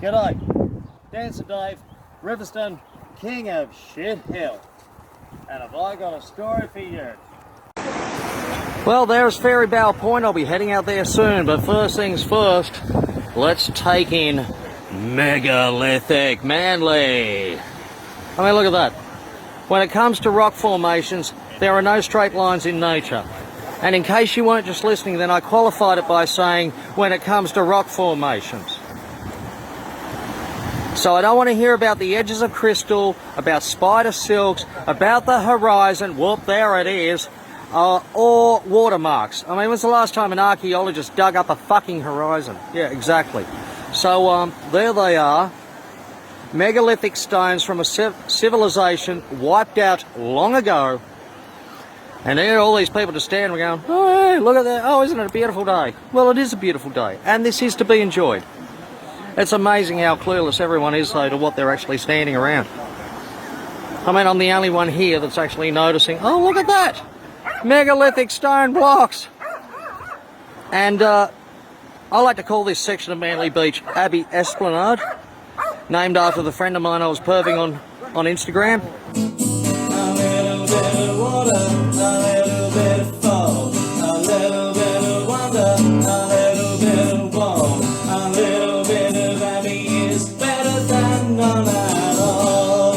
G'day, Dancer Dave, Riverstone, king of shit hill. And have I got a story for you? Well, there's Ferry Bow Point. I'll be heading out there soon, but first things first, let's take in Megalithic Manly. I mean, look at that. When it comes to rock formations, there are no straight lines in nature. And in case you weren't just listening, then I qualified it by saying, when it comes to rock formations. So I don't want to hear about the edges of crystal, about spider silks, about the horizon, whoop, there it is, or watermarks. I mean, when's the last time an archaeologist dug up a fucking horizon? Yeah, exactly. So there they are, megalithic stones from a civilization wiped out long ago. And there are all these people just standing going, oh, hey, look at that, oh, isn't it a beautiful day? Well, it is a beautiful day, and this is to be enjoyed. It's amazing how clueless everyone is, though, to what they're actually standing around. I mean, I'm the only one here that's actually noticing, oh, look at that! Megalithic stone blocks! And I like to call this section of Manly Beach Abbey Esplanade, named after the friend of mine I was perving on Instagram. A little bit of water, a little bit of fall, a little bit of wonder, a little bit of warm, a little bit of Abbey is better than none at all.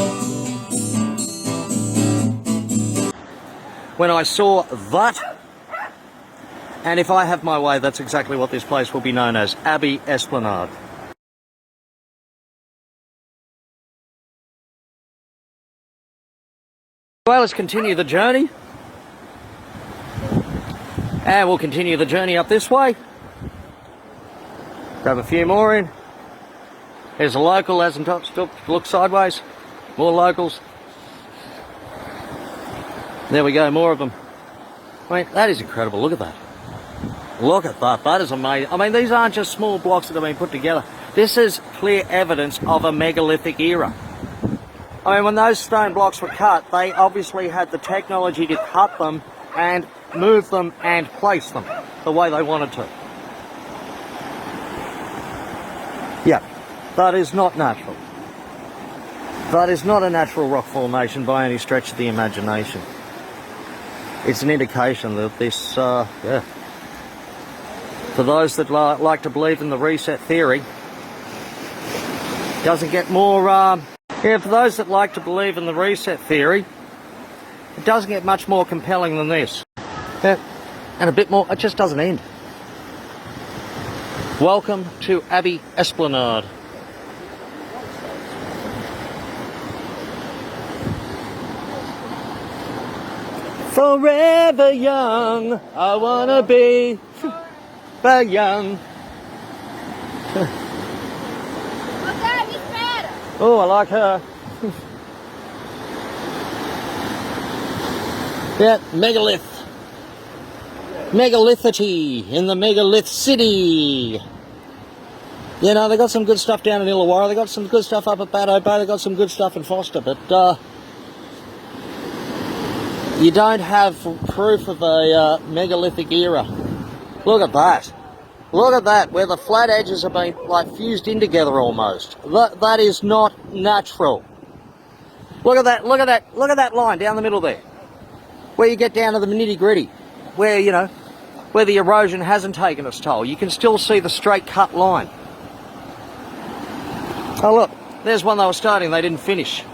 When I saw that, and if I have my way, that's exactly what this place will be known as, Abbey Esplanade. Well, let's continue the journey. And we'll continue the journey up this way. Grab a few more in. There's a local, as I'm look sideways. More locals. There we go, more of them. I mean, that is incredible. Look at that. Look at that. That is amazing. I mean, these aren't just small blocks that have been put together. This is clear evidence of a megalithic era. I mean, when those stone blocks were cut, they obviously had the technology to cut them and move them and place them the way they wanted to. Yeah, that is not natural. That is not a natural rock formation by any stretch of the imagination. It's an indication that this, yeah. For those that like to believe in the reset theory, doesn't get more, yeah, for those that like to believe in the reset theory, it doesn't get much more compelling than this. Yeah, and a bit more, it just doesn't end. Welcome to Abbey Esplanade. Forever young, I wanna be but young. Oh, I like her. Yeah, megalith. Megalithic in the megalith city. You know, they got some good stuff down in Illawarra. They got some good stuff up at Baalbek. They got some good stuff in Foster, but you don't have proof of a megalithic era. Look at that. Look at that, where the flat edges have been like fused in together almost. That is not natural. Look at that, look at that, look at that line down the middle there. Where you get down to the nitty gritty. Where, you know, where the erosion hasn't taken its toll. You can still see the straight cut line. Oh look, there's one they were starting, they didn't finish.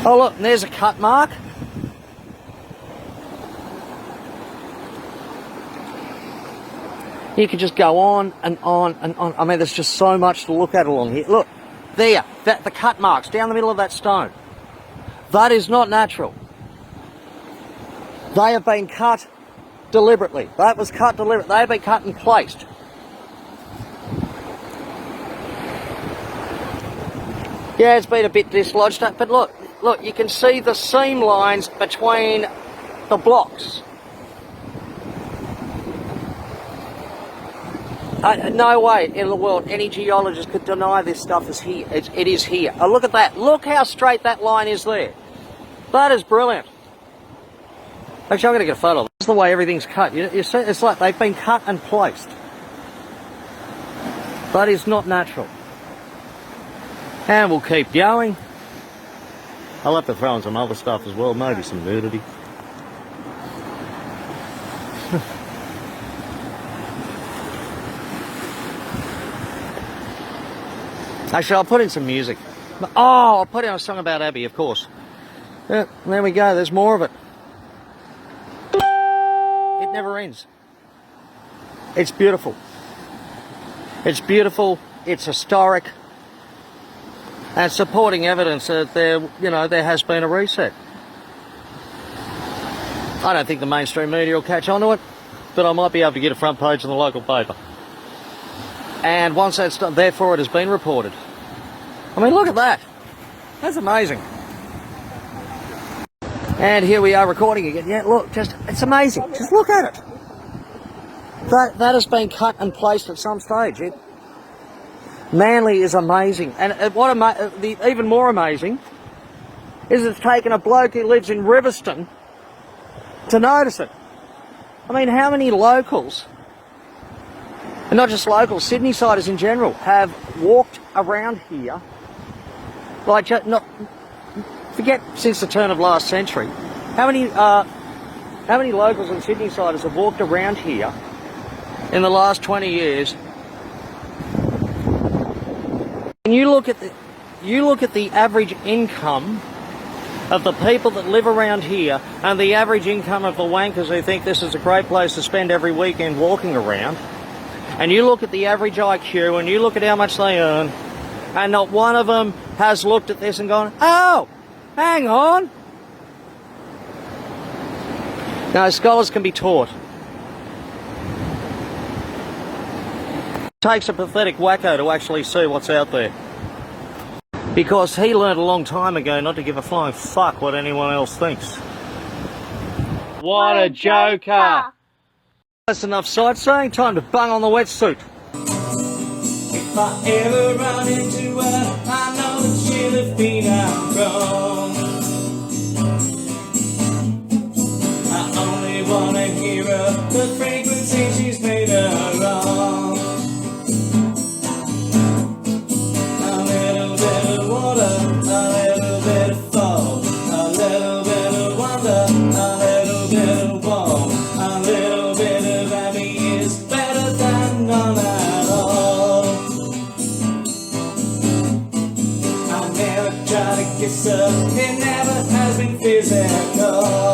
Oh look, and there's a cut mark. You can just go on and on and on. I mean, there's just so much to look at along here. Look, there, the cut marks down the middle of that stone. That is not natural. They have been cut deliberately. That was cut deliberately. They have been cut and placed. Yeah, it's been a bit dislodged, but look, you can see the seam lines between the blocks. No way in the world any geologist could deny this stuff is here. It is here. Oh, look at that. Look how straight that line is there. That is brilliant. Actually, I'm going to get a photo. This is the way everything's cut. You see, it's like they've been cut and placed. but it's not natural. And we'll keep going. I'll have to throw in some other stuff as well, maybe some nudity. Actually, I'll put in some music. Oh, I'll put in a song about Abbey, of course. Yeah, there we go, there's more of it. It never ends. It's beautiful. It's beautiful, it's historic, and supporting evidence that there has been a reset. I don't think the mainstream media will catch on to it, but I might be able to get a front page in the local paper. And once that's done, therefore it has been reported. I mean, look at that. That's amazing. And here we are recording again. Yeah, look, it's amazing. Just look at it. That has been cut and placed at some stage. Manly is amazing. And even more amazing is it's taken a bloke who lives in Riverston to notice it. I mean, how many locals, and not just locals, Sydney-siders in general, have walked around here, like, forget since the turn of last century, how many locals and Sydney-siders have walked around here in the last 20 years? And you look at the average income of the people that live around here and the average income of the wankers who think this is a great place to spend every weekend walking around, and you look at the average IQ and you look at how much they earn, and not one of them has looked at this and gone, oh, hang on. Now, scholars can be taught. It takes a pathetic wacko to actually see what's out there. Because he learned a long time ago not to give a flying fuck what anyone else thinks. What a joker! That's enough sightseeing, time to bung on the wetsuit. If I ever run into her, I know that she'll have been out wrong. I only wanna hear her, the frequency she's made her wrong. A little bit of water, a little bit of fall, a little bit of wonder, a little bit of warm, a little bit of Abbey is better than none at all. I never try to kiss her, it never has been physical.